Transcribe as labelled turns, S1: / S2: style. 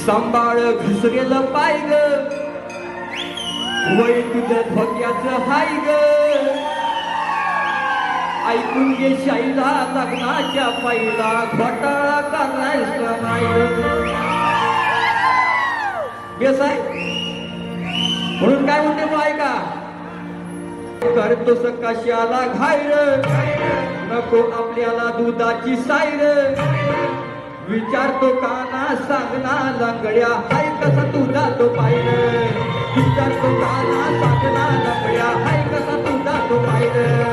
S1: सांभाळ घुसरेलं पाय ग वय तुझं धोक्याचं हाय ग ऐकून घे शाईला लग्नाच्या पायीला घोटाळा करायचा नाही बेस आहे म्हणून काय म्हणते तो ऐका करतोस कशाला घायर नको आपल्याला दुधाची सायर विचारतो काना सांगना लंगड्या हाय कसा तुझा तो पायर विचारतो काना सांगना लंगड्या हाय कसा तुझा तो पायर